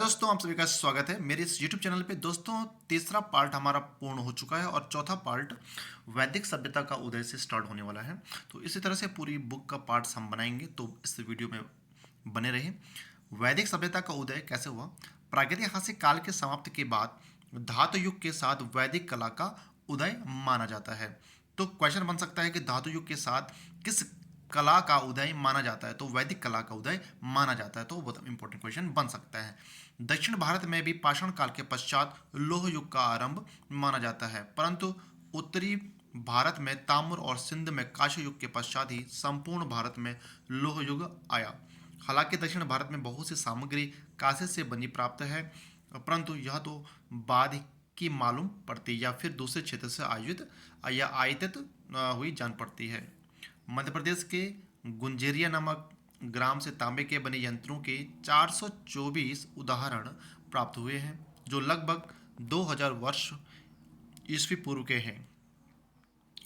दोस्तों आप सभी का स्वागत है मेरे इस YouTube चैनल पे। दोस्तों तीसरा पार्ट हमारा पूर्ण हो चुका है और चौथा पार्ट वैदिक सभ्यता का उदय से स्टार्ट होने वाला है। तो इसी तरह से पूरी बुक का पार्ट्स हम बनाएंगे, तो इस वीडियो में बने रहे। वैदिक सभ्यता का उदय कैसे हुआ? प्रागैतिहासिक काल के समाप्ति के बाद धातु युग के साथ वैदिक कला का उदय माना जाता है। तो क्वेश्चन बन सकता है कि धातु युग के साथ किस कला का उदय माना जाता है? तो वैदिक कला का उदय माना जाता है, तो बहुत इंपॉर्टेंट क्वेश्चन बन सकता है। दक्षिण भारत में भी पाषाण काल के पश्चात लोह युग का आरंभ माना जाता है, परंतु उत्तरी भारत में ताम्र और सिंध में कांस्य युग के पश्चात ही संपूर्ण भारत में लोह युग आया। हालांकि दक्षिण भारत में बहुत सी सामग्री कांस्य से बनी प्राप्त है, परंतु यह तो बाद की मालूम पड़ती या फिर दूसरे क्षेत्र से आयोजित या आयातित हुई जान पड़ती है। मध्य प्रदेश के गुंजेरिया नामक ग्राम से तांबे के बने यंत्रों के 424 उदाहरण प्राप्त हुए हैं, जो लगभग 2000 वर्ष ईस्वी पूर्व के हैं।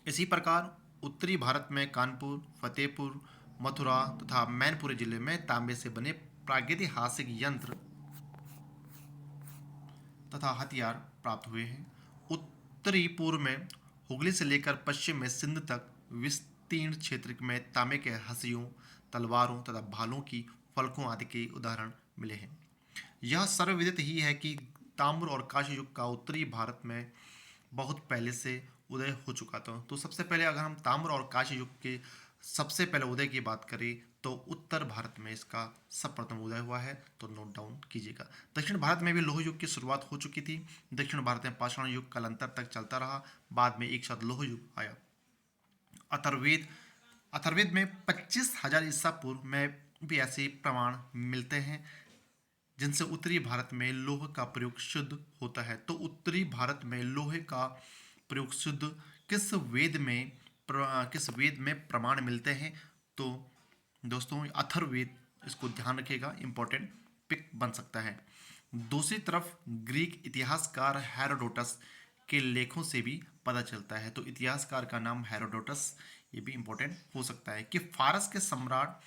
इसी प्रकार उत्तरी भारत में कानपुर, फतेहपुर, मथुरा तथा मैनपुरी जिले में तांबे से बने प्रागैतिहासिक यंत्र तथा हथियार प्राप्त हुए हैं। उत्तरी पूर्व में हुगली से लेकर पश्चिम में सिंध तक विस्तीर्ण क्षेत्र में तांबे के हंसियों, तलवारों तथा भालों की फलकों आदि के उदाहरण मिले हैं। यह सर्वविदित ही है कि ताम्र और कांस्य युग का उत्तरी भारत में बहुत पहले से उदय हो चुका था। तो सबसे पहले अगर हम ताम्र और कांस्य युग के सबसे पहले उदय की बात करें तो उत्तर भारत में इसका सर्वप्रथम उदय हुआ है, तो नोट डाउन कीजिएगा। दक्षिण भारत में भी लोह युग की शुरुआत हो चुकी थी। दक्षिण भारत में पाषाण युग कालांतर तक चलता रहा, बाद में एक साथ लोह युग आया। अथर्ववेद अथर्ववेद में 25,000 ईसा पूर्व में भी ऐसे प्रमाण मिलते हैं जिनसे उत्तरी भारत में लोह का प्रयोग शुद्ध होता है। तो उत्तरी भारत में लोहे का प्रयोग शुद्ध किस वेद में किस वेद में प्रमाण मिलते हैं? तो दोस्तों अथर्ववेद, इसको ध्यान रखिएगा, इंपॉर्टेंट पिक बन सकता है। दूसरी तरफ ग्रीक इतिहासकार हेरोडोटस के लेखों से भी पता चलता है। तो इतिहासकार का नाम हेरोडोटस, ये भी इंपॉर्टेंट हो सकता है कि फारस के सम्राट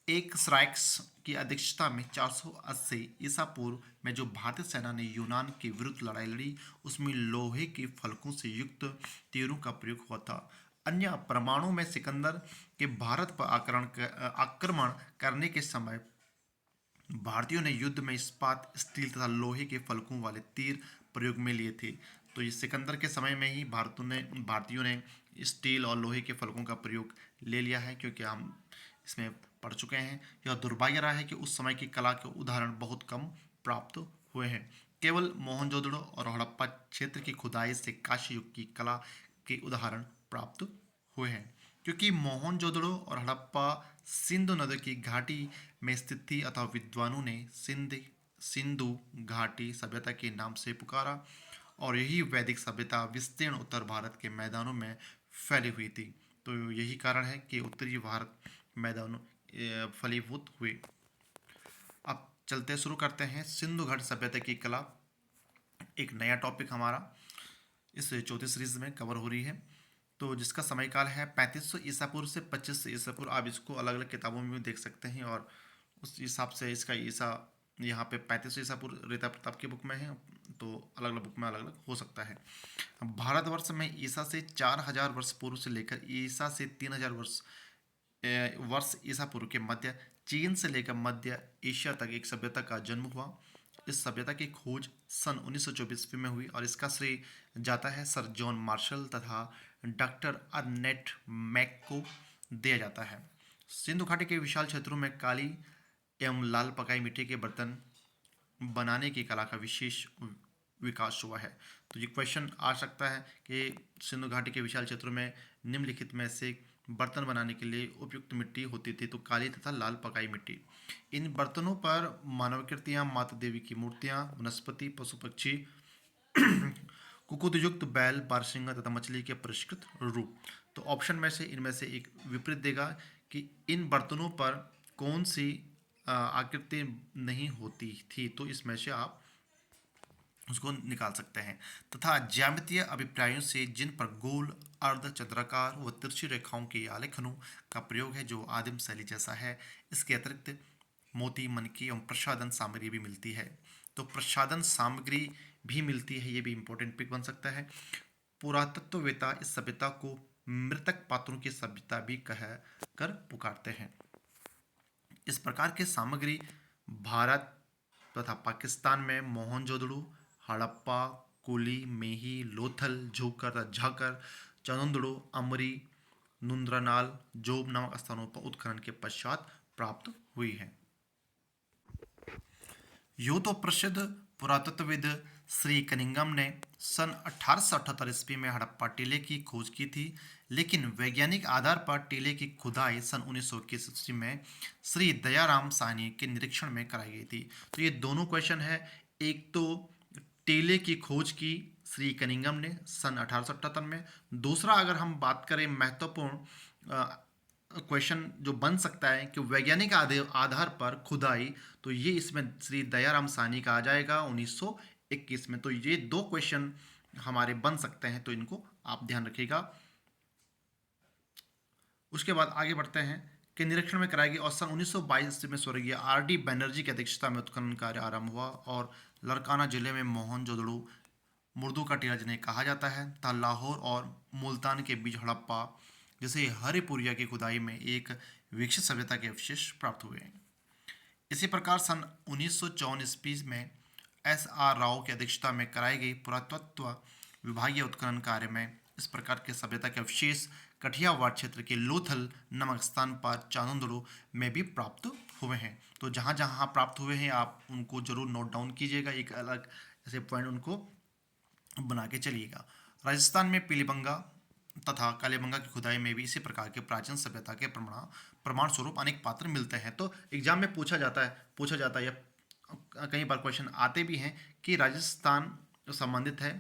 एक स्राइक्स की अध्यक्षता में 480 ईसा पूर्व में जो भारतीय सेना ने यूनान के विरुद्ध लड़ाई लड़ी, उसमें लोहे के फलकों से युक्त तीरों का प्रयोग हुआ था। अन्य प्रमाणों में सिकंदर के भारत पर आक्रमण करने के समय भारतीयों ने युद्ध में इस्पात, स्टील तथा लोहे के फलकों वाले तीर प्रयोग में लिए थे। तो ये सिकंदर के समय में ही भारतीयों ने स्टील और लोहे के फलकों का प्रयोग ले लिया है, क्योंकि हम इसमें पढ़ चुके हैं। यह दुर्भाग्य रहा है कि उस समय की कला के उदाहरण बहुत कम प्राप्त हुए हैं। केवल मोहनजोदड़ो और हड़प्पा क्षेत्र की खुदाई से कांस्य युग की कला के उदाहरण प्राप्त हुए हैं, क्योंकि मोहनजोदड़ो और हड़प्पा सिंधु नदी की घाटी में स्थित थी, अतः विद्वानों ने सिंधु घाटी सभ्यता के नाम से पुकारा और यही वैदिक सभ्यता विस्तीर्ण उत्तर भारत के मैदानों में फैली हुई थी। तो यही कारण है कि उत्तरी भारत मैदानों फलीभूत हुए। अब चलते शुरू करते हैं सिंधु घाटी सभ्यता की कला। एक नया टॉपिक हमारा इस चौथी सीरीज में कवर हो रही है, तो जिसका समय काल है 3500 ईसा पूर्व से 2500 ईसा पूर्व। आप इसको अलग अलग किताबों में भी देख सकते हैं और उस हिसाब से इसका ईसा यहाँ पे 3500 ईसा पूर्व रीता प्रताप की बुक में है, तो अलग अलग बुक में अलग अलग हो सकता है। भारतवर्ष में ईसा से 4000 वर्ष पूर्व से लेकर ईसा से 3000 वर्ष ईसा पूर्व के मध्य चीन से लेकर मध्य एशिया तक एक सभ्यता का जन्म हुआ। इस सभ्यता की खोज सन 1924 ईस्वी में हुई और इसका श्रेय जाता है सर जॉन मार्शल तथा डॉक्टर अर्नेट मैक को दिया जाता है। सिंधु घाटी के विशाल क्षेत्रों में काली एवं लाल पकाई मिट्टी के बर्तन बनाने की कला का विशेष विकास हुआ है। तो ये क्वेश्चन आ सकता है कि सिंधु घाटी के विशाल क्षेत्रों में निम्नलिखित में से बर्तन बनाने के लिए उपयुक्त मिट्टी होती थी, तो काली तथा लाल पकाई मिट्टी। इन बर्तनों पर मानवाकृतियाँ, माता देवी की मूर्तियाँ, वनस्पति, पशु पक्षी, कुकुतयुक्त बैल, बारहसिंगा तथा मछली के परिष्कृत रूप। तो ऑप्शन में से इनमें से एक विपरीत देगा कि इन बर्तनों पर कौन सी आकृति नहीं होती थी, तो इसमें से आप उसको निकाल सकते हैं। तथा ज्यामितीय अभिप्रायों से जिन पर गोल, अर्ध चंद्राकार व तिरछी रेखाओं के आलेखनों का प्रयोग है, जो आदिम शैली जैसा है। इसके अतिरिक्त मोती, मनकी एवं प्रसाधन सामग्री भी मिलती है। तो प्रसाधन सामग्री भी मिलती है, ये भी इंपॉर्टेंट पिक बन सकता है। पुरातत्ववेत्ता इस सभ्यता को मृतक पात्रों की सभ्यता भी कह कर पुकारते हैं। इस प्रकार के सामग्री भारत तथा पाकिस्तान में मोहनजोदड़ो, हड़प्पा, कोली, मेही, लोथल, झोकर, झाकर, चंदोड़ो, अमरी, नुंद्रनाल, जोब नामक स्थानों पर उत्खनन के पश्चात प्राप्त हुई है। यूं तो प्रसिद्ध पुरातत्वविद श्री कनिंगम ने सन 1878 ईस्वी में हड़प्पा टीले की खोज की थी, लेकिन वैज्ञानिक आधार पर टीले की खुदाई सन 1921 ईस्वी में श्री दयाराम साहनी के निरीक्षण में कराई गई थी। तो ये दोनों क्वेश्चन है। एक तो टीले की खोज की श्री कनिंगम ने सन 1878 में। दूसरा अगर हम बात करें महत्वपूर्ण क्वेश्चन जो बन सकता है कि वैज्ञानिक आधार पर खुदाई, तो ये इसमें श्री दयाराम साहनी का आ जाएगा 1921 में। तो ये दो क्वेश्चन हमारे बन सकते हैं, तो इनको आप ध्यान रखिएगा। उसके बाद आगे बढ़ते हैं कि निरीक्षण में कराई गई और सन 1922 में स्वर्गीय आर.डी. बनर्जी की अध्यक्षता में उत्खनन कार्य आरंभ हुआ और लड़काना जिले में मोहनजोदड़ो मुर्दू का टीला जिन्हें कहा जाता है तथा लाहौर और मुल्तान के बीच हड़प्पा जैसे हरिपुरिया की खुदाई में एक विकसित सभ्यता के अवशेष प्राप्त हुए हैं। इसी प्रकार सन 1954 ईस्वी में एस.आर. राव की अध्यक्षता में कराई गई पुरातत्व विभागीय उत्खनन कार्य में इस प्रकार के सभ्यता के अवशेष कठियावाड़ क्षेत्र के लोथल नामक स्थान पर चांदोड़ो में भी प्राप्त हुए हैं। तो जहाँ जहाँ प्राप्त हुए हैं आप उनको जरूर नोट डाउन कीजिएगा, एक अलग ऐसे पॉइंट उनको बना के चलिएगा। राजस्थान में पीलीबंगा तथा कालीबंगा की खुदाई में भी इसी प्रकार के प्राचीन सभ्यता के प्रमाण स्वरूप अनेक पात्र मिलते हैं। तो एग्जाम में पूछा जाता है या कई बार क्वेश्चन आते भी हैं कि राजस्थान संबंधित है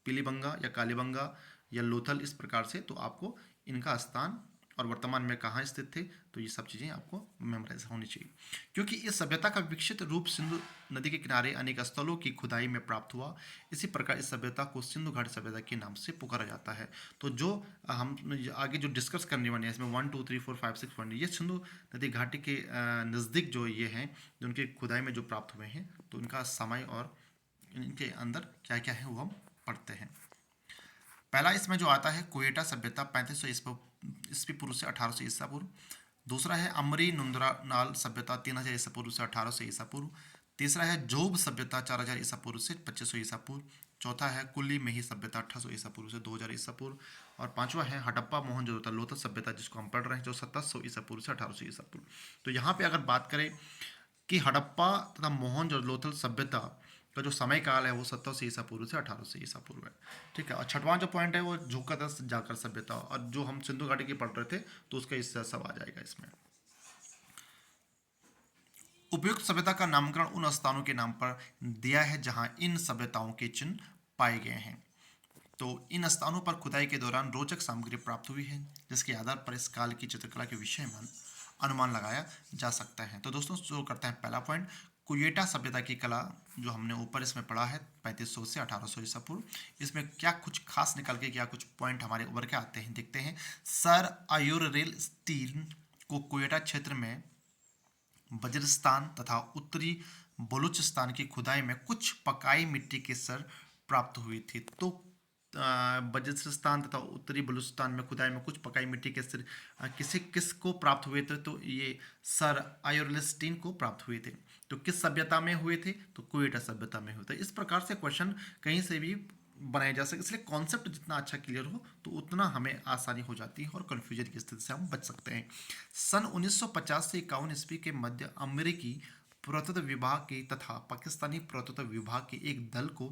पीलीबंगा या कालीबंगा या लोथल, इस प्रकार से। तो आपको इनका स्थान और वर्तमान में कहाँ स्थित थे, तो ये सब चीज़ें आपको मेमोराइज होनी चाहिए, क्योंकि इस सभ्यता का विकसित रूप सिंधु नदी के किनारे अनेक स्थलों की खुदाई में प्राप्त हुआ। इसी प्रकार इस सभ्यता को सिंधु घाटी सभ्यता के नाम से पुकारा जाता है। तो जो हम आगे जो डिस्कस करने वाले हैं इसमें 1 2 3 4 5 6 पॉइंट, ये सिंधु नदी घाटी के नज़दीक जो ये हैं, जो उनकी खुदाई में जो प्राप्त हुए हैं, तो उनका समय और इनके अंदर क्या क्या है वो हम पढ़ते हैं। पहला इसमें जो आता है कोयटा सभ्यता 3500 ईस्वी पूर्व से 1800 ईसा पूर्व। दूसरा है अमरी नुंद्रानाल सभ्यता 3000 ईसा पूर्व से 1800 ईसा पूर्व। तीसरा है जोब सभ्यता 4000 ईसा पूर्व से 2500 ईसा पूर्व। चौथा है कुली मेही सभ्यता 1800 ईसा पूर्व से 2000 ईसा पूर्व। और पांचवा है हड़प्पा मोहनजोदड़ो लोथल सभ्यता, जिसको हम पढ़ रहे हैं, जो 1700 ईसा पूर्व से 1800 ईसा पूर्व। तो यहाँ पे अगर बात करें कि हड़प्पा तथा मोहनजोदड़ो लोथल सभ्यता का जो समय काल है वो 1700 ईसा पूर्व से 1800 ईसा पूर्व है। ठीक है। और छठवां जो पॉइंट है वो झोंका जाकर सभ्यता, और जो हम सिंधु घाटी की पढ़ रहे थे तो उसका हिस्सा सब आ जाएगा इसमें। उपयुक्त सभ्यता का नामकरण उन स्थानों के नाम पर दिया है जहां इन सभ्यताओं के चिन्ह पाए गए हैं। तो इन स्थानों पर खुदाई के दौरान रोचक सामग्री प्राप्त हुई है, जिसके आधार पर इस काल की चित्रकला के विषय में अनुमान लगाया जा सकता है। तो दोस्तों शुरू करते हैं पहला पॉइंट, कुयेटा सभ्यता की कला, जो हमने ऊपर इसमें पढ़ा है 3500 से 1800 ईसा पूर्व। इसमें क्या कुछ खास निकल के क्या कुछ पॉइंट हमारे उभर के आते हैं, देखते हैं। सर आयुर्रेल स्टील को कुयेटा क्षेत्र में वज्रस्तान तथा उत्तरी बलूचिस्तान की खुदाई में कुछ पकाई मिट्टी के सर प्राप्त हुई थी। तो बलूचिस्तान तथा उत्तरी बलूचिस्तान में खुदाई में कुछ पकाई मिट्टी के सिर किसको प्राप्त हुए थे, तो ये सर आयुर्लेस्टीन को प्राप्त हुए थे। तो किस सभ्यता में हुए थे, तो कुवेटा सभ्यता में हुए थे। इस प्रकार से क्वेश्चन कहीं से भी बनाया जा सके, इसलिए कॉन्सेप्ट जितना अच्छा क्लियर हो तो उतना हमें आसानी हो जाती है और कन्फ्यूजन की स्थिति से हम बच सकते हैं। सन 1950 से 51 ईस्वी के मध्य अमेरिकी पुरातत्व विभाग के तथा पाकिस्तानी पुरातत्व विभाग के एक दल को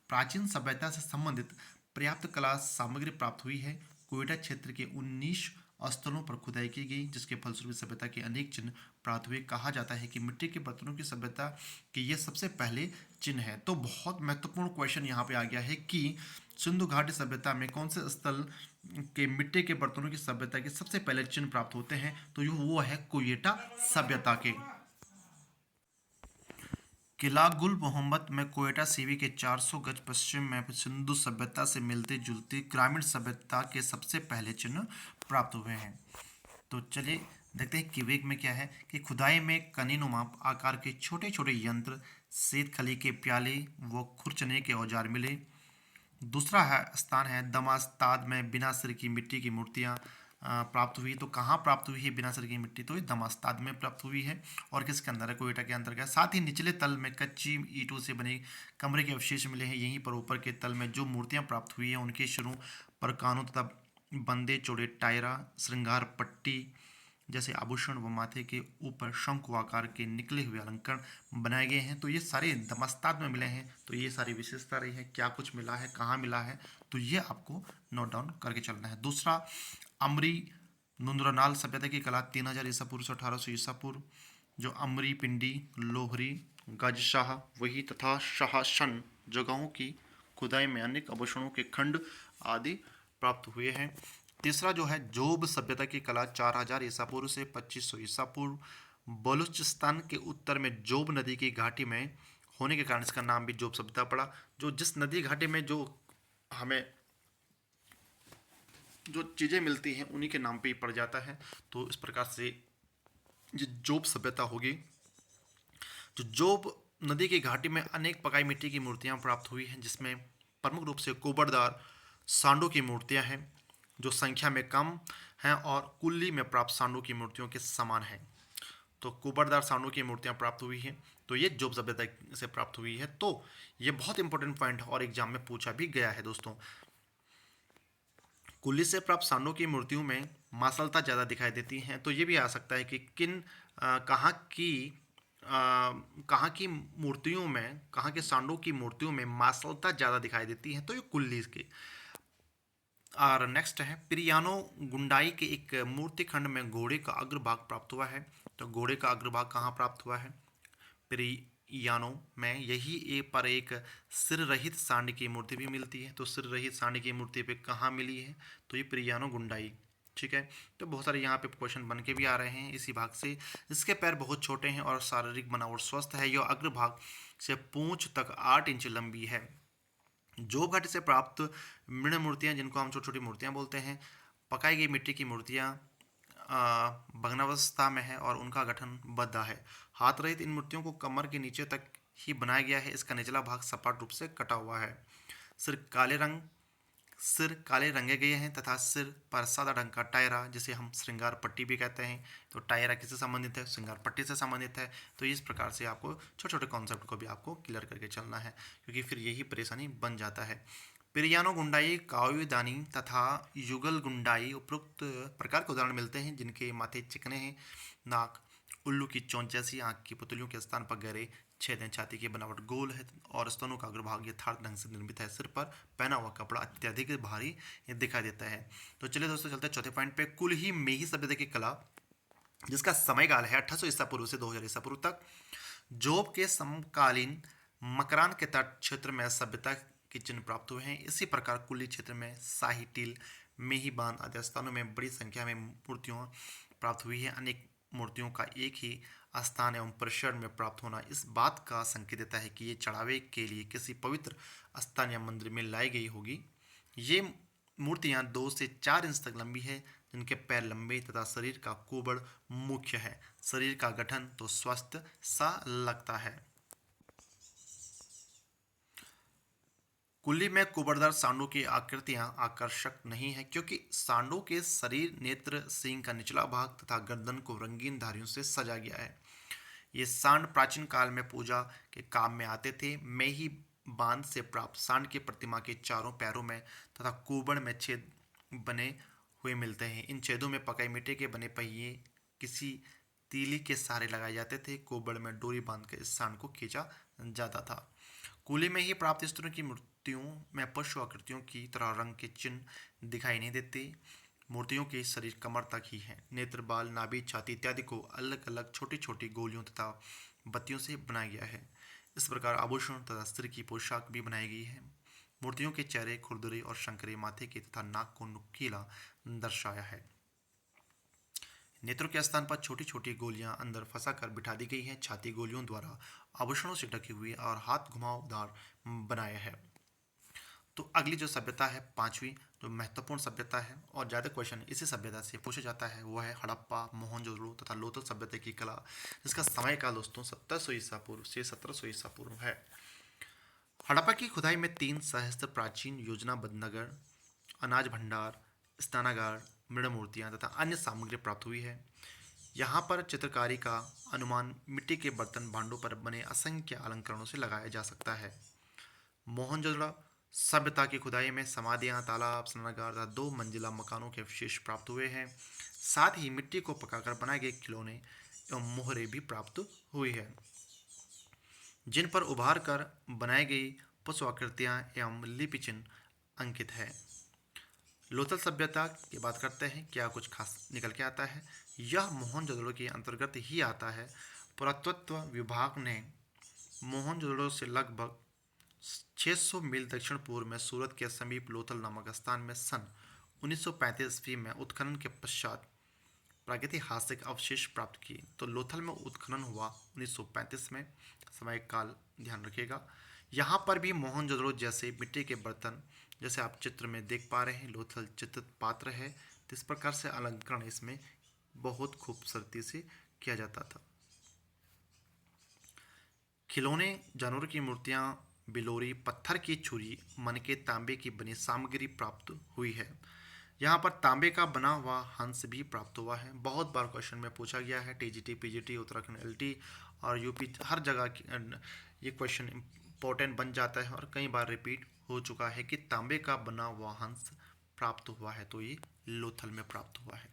प्राचीन सभ्यता से संबंधित पर्याप्त कला सामग्री प्राप्त हुई है। कोयटा क्षेत्र के 19 स्थलों पर खुदाई की गई, जिसके फलस्वरूप सभ्यता के अनेक चिन्ह प्राप्त हुए। कहा जाता है कि मिट्टी के बर्तनों की सभ्यता के ये सबसे पहले चिन्ह है। तो बहुत महत्वपूर्ण क्वेश्चन यहाँ पे आ गया है कि सिंधु घाटी सभ्यता में कौन से स्थल के मिट्टी के बर्तनों की सभ्यता के सबसे पहले चिन्ह प्राप्त होते हैं, तो वो है कोयटा सभ्यता के। किला गुल मोहम्मद में कोयटा सीवी के 400 गज पश्चिम में सिंधु सभ्यता से मिलती जुलती ग्रामीण सभ्यता के सबसे पहले चिन्ह प्राप्त हुए हैं। तो चलिए देखते हैं किवेक में क्या है कि खुदाई में कनीनुमा आकार के छोटे छोटे यंत्र, सेत खली के प्याले व खुरचने के औजार मिले। दूसरा है स्थान है दमास्ताद में बिना सिर की मिट्टी की मूर्तियाँ प्राप्त हुई। तो कहाँ प्राप्त हुई है बिना सिर की मिट्टी? तो ये दमास्ताद में प्राप्त हुई है और किसके अंदर है? कोयटा के अंदर का। साथ ही निचले तल में कच्ची ईंटों से बने कमरे के अवशेष मिले हैं। यहीं पर ऊपर के तल में जो मूर्तियाँ प्राप्त हुई हैं उनके सिरों पर कानों तथा बंदे चौड़े टायरा, श्रृंगार पट्टी जैसे आभूषण व माथे के ऊपर शंकु आकार के निकले हुए अलंकरण बनाए गए हैं। तो ये सारे दमस्ताद में मिले हैं। तो ये सारी विशेषता रही है, क्या कुछ मिला है, कहाँ मिला है, तो ये आपको नोट डाउन करके चलना है। दूसरा, अमरी नुंद्रनाल सभ्यता की कला 3000 ईसा पूर्व से 1800 ईसा पूर्व, जो अमरी पिंडी, लोहरी, गजशाह वही तथा शाहशन जगहों की खुदाई में अनेक आभूषणों के खंड आदि प्राप्त हुए हैं। तीसरा जो है जोब सभ्यता की कला 4000 ईसा पूर्व से 2500 ईसा पूर्व, बलूचिस्तान के उत्तर में जोब नदी की घाटी में होने के कारण इसका नाम भी जोब सभ्यता पड़ा। जो जिस नदी घाटी में जो हमें जो चीज़ें मिलती हैं उन्हीं के नाम पे ही पड़ जाता है। तो इस प्रकार से ये जोब सभ्यता होगी। जो जोब नदी की घाटी में अनेक पकाई मिट्टी की मूर्तियां प्राप्त हुई हैं, जिसमें प्रमुख रूप से कुबड़दार सांडों की मूर्तियां हैं जो संख्या में कम हैं और कुल्ली में प्राप्त सांडों की मूर्तियों के समान हैं। तो कुबड़दार सांडों की मूर्तियां प्राप्त हुई हैं। तो ये जोब सभ्यता से प्राप्त हुई है। तो ये बहुत इंपॉर्टेंट पॉइंट है और एग्जाम में पूछा भी गया है दोस्तों। कुल्ली से प्राप्त सांडों की मूर्तियों में मासलता ज़्यादा दिखाई देती हैं। तो ये भी आ सकता है कि कहाँ की कहाँ की मूर्तियों में, कहाँ के सांडों की मूर्तियों में मासलता ज़्यादा दिखाई देती है? तो ये कुल्ली के। और नेक्स्ट है पिरियानो गुंडाई के एक मूर्ति खंड में घोड़े का अग्रभाग प्राप्त हुआ है। तो घोड़े का अग्रभाग कहाँ प्राप्त हुआ है? पिरियानो में। यही पर एक सिर रहित सांड की मूर्ति भी मिलती है। तो सिर रहित सांड की मूर्ति पे कहाँ मिली है? तो ये पिरियानो गुंडाई। ठीक है। तो बहुत सारे यहाँ पे क्वेश्चन बन के भी आ रहे हैं इसी भाग से। इसके पैर बहुत छोटे हैं और शारीरिक बनावट स्वस्थ है। यह अग्रभाग से पूंछ तक 8 इंच लंबी है। जोब घाटी से प्राप्त मृण मूर्तियां, जिनको हम छोटी छोटी मूर्तियां बोलते हैं, पकाई गई मिट्टी की मूर्तियां भग्नावस्था में है और उनका गठन बद्धा है। हाथ रहित इन मूर्तियों को कमर के नीचे तक ही बनाया गया है। इसका निचला भाग सपाट रूप से कटा हुआ है। सिर काले रंग सिर काले रंगे गए हैं तथा सिर पर सादा ढंग का टायरा, जिसे हम श्रृंगार पट्टी भी कहते हैं। तो टायरा किससे संबंधित है? श्रृंगार पट्टी से संबंधित है। तो इस प्रकार से आपको छोटे छोटे कॉन्सेप्ट को भी आपको क्लियर करके चलना है, क्योंकि फिर यही परेशानी बन जाता है। पिरियानो गुंडाई, काव्यदानी तथा युगल गुंडाई उपरोक्त प्रकार के उदाहरण मिलते हैं, जिनके माथे चिकने हैं, नाक उल्लू की चोंच जैसी, आंख की पुतलियों के स्थान पर गहरे छेद हैं, छाती की बनावट गोल है और स्तनों का अग्रभाग यथार्थ ढंग से निर्मित है। सिर पर पहना हुआ कपड़ा अत्यधिक भारी दिखाई देता है। तो चलिए दोस्तों चलते हैं चौथे पॉइंट पे। कुल ही मेही सभ्यता की कला, जिसका समयकाल है 1800 ईसा पूर्व से 2000 ईसा पूर्व तक, जोब के समकालीन मकरान के तट क्षेत्र में सभ्यता के चिन्ह प्राप्त हुए हैं। इसी प्रकार कुल्ली क्षेत्र में शाही टील, मेही बांध आदि स्थानों में बड़ी संख्या में मूर्तियों प्राप्त हुई है। अनेक मूर्तियों का एक ही स्थान एवं परिसर में प्राप्त होना इस बात का संकेत देता है कि ये चढ़ावे के लिए किसी पवित्र स्थान या मंदिर में लाई गई होगी। ये मूर्तियां 2 से 4 इंच तक लंबी है, जिनके पैर लंबे तथा शरीर का कोबड़ मुख्य है। शरीर का गठन तो स्वस्थ सा लगता है। कुल्ली में कुबड़दार सांडों की आकृतियां आकर्षक नहीं है, क्योंकि सांडों के शरीर, नेत्र, सींग का निचला भाग तथा गर्दन को रंगीन धारियों से सजा गया है। ये सांड प्राचीन काल में पूजा के काम में आते थे। मेही बांध से प्राप्त सांड की प्रतिमा के चारों पैरों में तथा कुबड़ में छेद बने हुए मिलते हैं। इन छेदों में पकाई मिट्टी के बने पहिए किसी तीली के सहारे लगाए जाते थे। कुबड़ में डोरी बांधकर इस सांड को खींचा जाता था। कुली में ही प्राप्त इस तरह की मूर्तियों में पशु आकृतियों की तरह रंग के चिन्ह दिखाई नहीं देते। मूर्तियों के शरीर कमर तक ही है। नेत्र, बाल, नाभि, छाती इत्यादि को अलग अलग छोटी छोटी गोलियों तथा बत्तियों से बनाया गया है। इस प्रकार आभूषण तथा स्त्री की पोशाक भी बनाई गई है। मूर्तियों के चेहरे खुरदुरे और शंकरे, माथे के तथा नाक को नुकीला दर्शाया है। नेत्रों के स्थान पर छोटी छोटी गोलियां अंदर फंसा कर बिठा दी गई हैं। छाती गोलियों द्वारा आभूषणों से ढकी हुई और हाथ घुमावदार बनाया है। तो अगली जो सभ्यता है पांचवी, जो महत्वपूर्ण सभ्यता है और ज़्यादा क्वेश्चन इसी सभ्यता से पूछा जाता है वो है हड़प्पा, मोहनजोदड़ो तथा लोथल सभ्यता की कला, जिसका समय काल दोस्तों 1700 ईसा पूर्व से 1700 ईसा पूर्व है। हड़प्पा की खुदाई में 3 सहस्त्र प्राचीन योजनाबद्ध नगर, अनाज भंडार, स्नानागार, मृण मूर्तियाँ तथा अन्य सामग्री प्राप्त हुई है। यहाँ पर चित्रकारी का अनुमान मिट्टी के बर्तन भांडों पर बने असंख्य अलंकरणों से लगाया जा सकता है। मोहनजोदड़ो सभ्यता की खुदाई में समाधियाँ, तालाब, स्नानागार तथा 2 मंजिला मकानों के अवशेष प्राप्त हुए हैं। साथ ही मिट्टी को पकाकर बनाए गए खिलौने एवं मोहरें भी प्राप्त हुई है, जिन पर उभार कर बनाई गई पशु आकृतियाँ एवं लिपि चिन्ह अंकित है। लोथल सभ्यता की बात करते हैं, क्या कुछ खास निकल के आता है। यह मोहनजोदड़ो के अंतर्गत ही आता है। पुरातत्व विभाग ने मोहनजोदड़ो से लगभग 600 मील दक्षिण पूर्व में सूरत के समीप लोथल नामक स्थान में सन 1935 ईस्वी में उत्खनन के पश्चात प्रागैतिहासिक अवशेष प्राप्त किए। तो लोथल में उत्खनन हुआ 1935 में, समय काल ध्यान रखिएगा। यहाँ पर भी मोहनजोदड़ो जैसे मिट्टी के बर्तन, जैसे आप चित्र में देख पा रहे हैं, लोथल चित्रित पात्र है, तो इस प्रकार से अलंकरण इसमें बहुत खूबसूरती से किया जाता था। खिलौने, जानवरों की मूर्तियाँ, बिलोरी, पत्थर की छुरी, मनके, तांबे की बनी सामग्री प्राप्त हुई है। यहाँ पर तांबे का बना हुआ हंस भी प्राप्त हुआ है। बहुत बार क्वेश्चन में पूछा गया है, टीजीटी, पीजीटी, उत्तराखंड एलटी और यूपी, हर जगह ये क्वेश्चन इंपॉर्टेंट बन जाता है और कई बार रिपीट हो चुका है कि तांबे का बना हुआ हंस प्राप्त हुआ है, तो ये लोथल में प्राप्त हुआ है।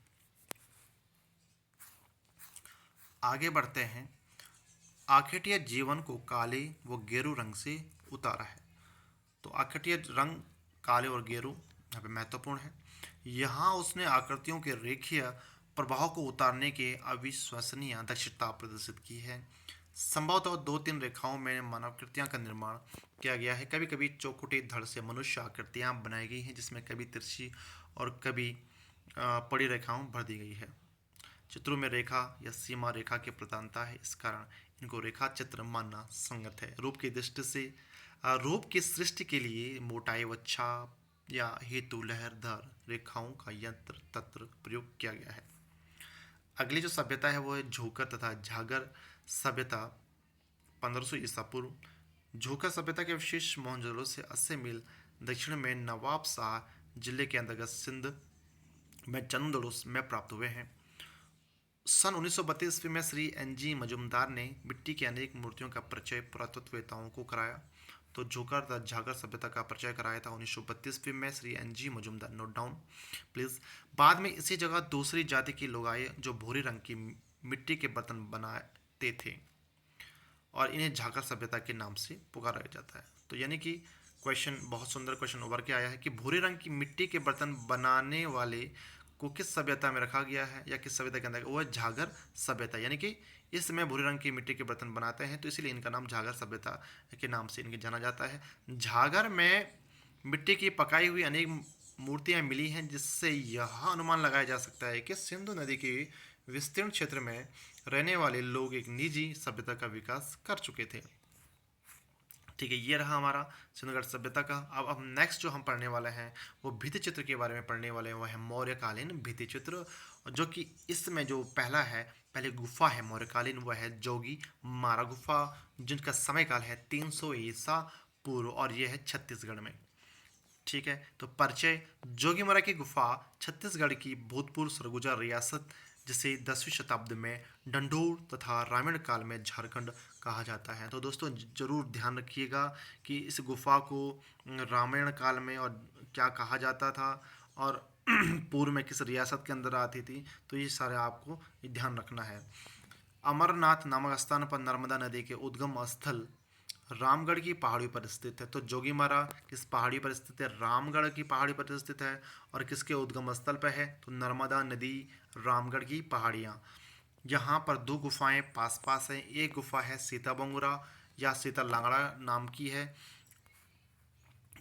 आगे बढ़ते हैं। आखेटिया जीवन को काले व गेरू रंग से उतारा है। तो आखेटिया रंग काले और गेरू यहाँ पे महत्वपूर्ण है। यहाँ उसने आकृतियों के रेखीय प्रभाव को उतारने के अविश्वसनीय दक्षता प्रदर्शित की है। संभवतः 2-3 रेखाओं में मानवाकृतियाँ का निर्माण किया गया है। कभी कभी चौखुटी धड़ से मनुष्य आकृतियाँ बनाई गई हैं, जिसमें कभी तिरछी और कभी पड़ी रेखाओं भर दी गई है। चित्रों में रेखा या सीमा रेखा की प्रधानता है, इस कारण इनको रेखा चित्र मानना संगत है। रूप की दृष्टि से रूप की सृष्टि के लिए मोटाई व छाप या हेतु लहरदार रेखाओं का यंत्र तंत्र प्रयोग किया गया है। अगली जो सभ्यता है वो है झोकर तथा झागर सभ्यता, 1500 ईसा पूर्व। झोकर सभ्यता के अवशेष मोहनजोदड़ो से 80 मील दक्षिण में नवाब शाह जिले के अंतर्गत सिंध में चंदड़ो में प्राप्त हुए हैं। सन 1932 ईस्वी में श्री एन.जी. मजुमदार ने मिट्टी की अनेक मूर्तियों का परिचय पुरातत्ववेताओं को कराया। तो झोकर तथा झागर सभ्यता का परिचय कराया था 1932 ईस्वी में Shri N G. Majumdar, note down please. बाद में इसी जगह दूसरी जाति के लोग आए जो भूरी रंग की मिट्टी के बर्तन बनाते थे और इन्हें झागर सभ्यता के नाम से पुकारा जाता है। तो यानी कि क्वेश्चन, बहुत सुंदर क्वेश्चन उभर के आया है कि भूरे रंग की मिट्टी के बर्तन बनाने वाले को किस सभ्यता में रखा गया है या किस सभ्यता के अंदर, वो है झागर सभ्यता। यानी कि इस समय भूरे रंग की मिट्टी के बर्तन बनाते हैं, तो इसलिए इनका नाम झागर सभ्यता के नाम से इनके जाना जाता है। झागर में मिट्टी की पकाई हुई अनेक मूर्तियां मिली हैं, जिससे यह अनुमान लगाया जा सकता है कि सिंधु नदी के विस्तीर्ण क्षेत्र में रहने वाले लोग एक निजी सभ्यता का विकास कर चुके थे। ठीक है, ये रहा हमारा सिंधुघाट सभ्यता का। अब हम नेक्स्ट जो हम पढ़ने वाले हैं वो भित्ति चित्र के बारे में पढ़ने वाले हैं, वो है मौर्यकालीन भित्ति चित्र, जो कि इसमें जो पहला है, पहले गुफा है मौर्यकालीन, वह है जोगी मारा गुफा, जिनका समय काल है 300 ईसा पूर्व और यह है छत्तीसगढ़ में। ठीक है, तो परिचय। जोगीमरा की गुफा छत्तीसगढ़ की भूतपूर्व सरगुजा रियासत, जिसे 10वीं शताब्दी में डंडोर तथा रामायण काल में झारखंड कहा जाता है। तो दोस्तों जरूर ध्यान रखिएगा कि इस गुफा को रामायण काल में और क्या कहा जाता था और पूर्व में किस रियासत के अंदर आती थी, तो ये सारे आपको ध्यान रखना है। अमरनाथ नामक स्थान पर नर्मदा नदी के उद्गम स्थल रामगढ़ की पहाड़ी पर स्थित है। तो जोगीमारा किस पहाड़ी पर स्थित है? रामगढ़ की पहाड़ी पर स्थित है। और किसके उद्गम स्थल पर है? तो नर्मदा नदी, रामगढ़ की पहाड़ियाँ। यहाँ पर 2 गुफाएं पास पास हैं। एक गुफा है सीता बंगुरा या सीता लांगड़ा नाम की है,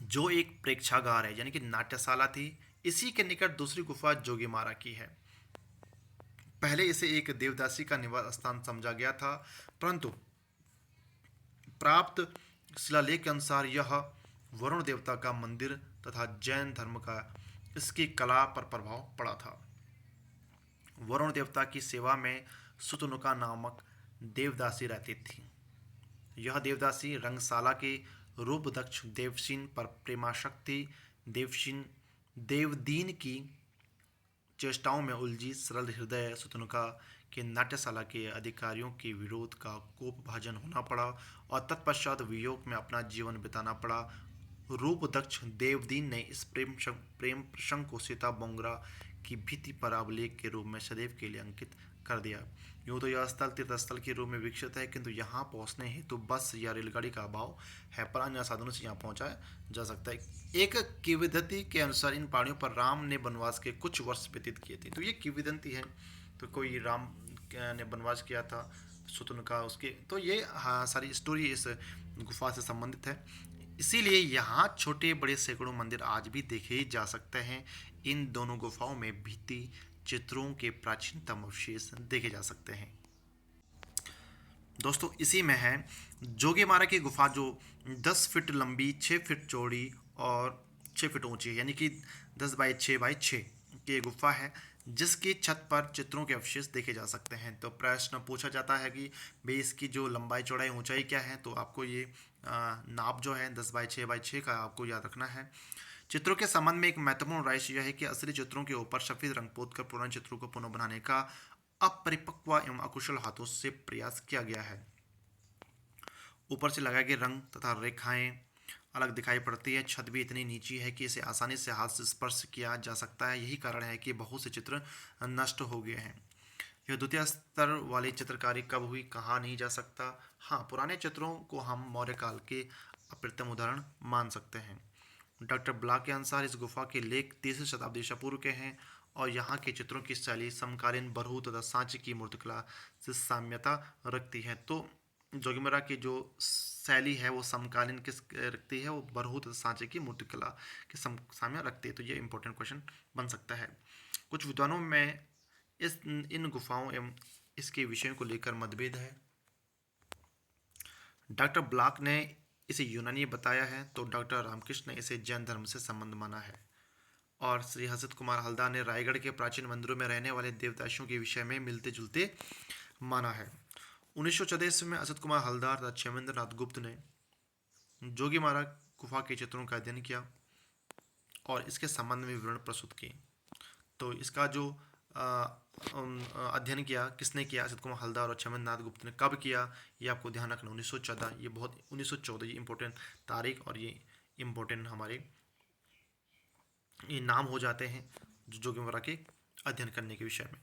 जो एक प्रेक्षागार है, यानी कि नाट्यशाला थी। इसी के निकट दूसरी गुफा जोगीमारा की है। पहले इसे एक देवदासी का निवास स्थान समझा गया था, परंतु प्राप्त शिलालेख के अनुसार यह वरुण देवता का मंदिर तथा जैन धर्म का इसकी कला पर प्रभाव पड़ा था। वरुण देवता की सेवा में सुतनुका नामक देवदासी रहती थी। यह देवदासी रंगशाला के रूपदक्ष देवसिन पर प्रेमाशक्ति देवसिन देवदीन की चेष्टाओं में उलझी सरल हृदय सुतनुका के नाट्यशाला के अधिकारियों के विरोध का कोप भाजन होना पड़ा और तत्पश्चात वियोग में अपना जीवन बिताना पड़ा। रूपदक्ष देवदीन ने इस प्रेम प्रसंग को सीता बोंगरा की भित्ति पर अभिलेख के रूप में सदैव के लिए अंकित कर दिया। यूँ तो यह स्थल तीर्थस्थल के रूप में विकसित है, किंतु यहाँ पहुँचने हेतु बस या रेलगाड़ी का अभाव है, पर अन्य साधनों से यहाँ पहुँचाया जा सकता है। एक किंवदंती के अनुसार इन पहाड़ियों पर राम ने वनवास के कुछ वर्ष व्यतीत किए थे। तो ये किंवदंती है, तो कोई राम ने वनवास किया था शत्रुघ्न उसके, तो ये हाँ सारी स्टोरी इस गुफा से संबंधित है। इसीलिए यहाँ छोटे बड़े सैकड़ों मंदिर आज भी देखे जा सकते हैं। इन दोनों गुफाओं में भित्ति चित्रों के प्राचीनतम अवशेष देखे जा सकते हैं। दोस्तों इसी में है जोगीमारा की गुफा, जो 10 फीट लंबी, 6 फीट चौड़ी और 6 फीट ऊंची है, यानी कि 10 बाई 6 बाई 6 की गुफा है, जिसकी छत पर चित्रों के अवशेष देखे जा सकते हैं। तो प्रश्न पूछा जाता है कि भाई इसकी जो लंबाई चौड़ाई ऊंचाई क्या है, तो आपको ये नाप जो है 10 बाई 6 बाई 6 का आपको याद रखना है। चित्रों के संबंध में एक महत्वपूर्ण राय यह है कि असली चित्रों के ऊपर सफेद रंग पोत कर पुराने चित्रों को पुनः बनाने का अपरिपक्व एवं अकुशल हाथों से प्रयास किया गया है। ऊपर से लगाए गए रंग तथा रेखाएं अलग दिखाई पड़ती है। छत भी इतनी नीची है कि इसे आसानी से हाथ से स्पर्श किया जा सकता है। यही कारण है कि बहुत से चित्र नष्ट हो गए हैं। यह द्वितीय स्तर वाली चित्रकारी कब हुई कहा नहीं जा सकता। हाँ, पुराने चित्रों को हम मौर्य काल के अप्रतिम उदाहरण मान सकते हैं। डॉक्टर ब्लॉक के अनुसार इस गुफा के लेख 3वीं शताब्दी ईसा पूर्व के हैं और यहाँ के चित्रों की शैली समकालीन बरहू तथा सांची की मूर्तिकला से साम्यता रखती है। तो जोगीमरा की जो शैली है वो समकालीन किस रखती है, वो बरहू तथा सांची की मूर्तिकला के साम्य रखती है। तो ये इंपॉर्टेंट क्वेश्चन बन सकता है। कुछ विद्वानों में इन गुफाओं एवं इसके विषयों को लेकर मतभेद है। डॉक्टर ब्लॉक ने इसे यूनानी बताया है, तो डॉक्टर रामकृष्ण ने इसे जैन धर्म से संबंध माना है, और श्री हसत कुमार हल्दार ने रायगढ़ के प्राचीन मंदिरों में रहने वाले देवदासियों के विषय में मिलते जुलते माना है। 1914 में असत कुमार हल्दार तथा क्षेमेंद्र नाथ गुप्त ने जोगीमारा गुफा के चित्रों का अध्ययन किया और इसके संबंध में विवरण प्रस्तुत किए। तो इसका जो अध्ययन किया किसने किया, असत कुमार हल्दार और क्षेमेंद्र नाथ गुप्त ने। कब किया ये आपको ध्यान रखना, 1914। ये बहुत 1914 ये इंपॉर्टेंट तारीख और ये इंपॉर्टेंट हमारे ये नाम हो जाते हैं जोगीमरा के अध्ययन करने के विषय में।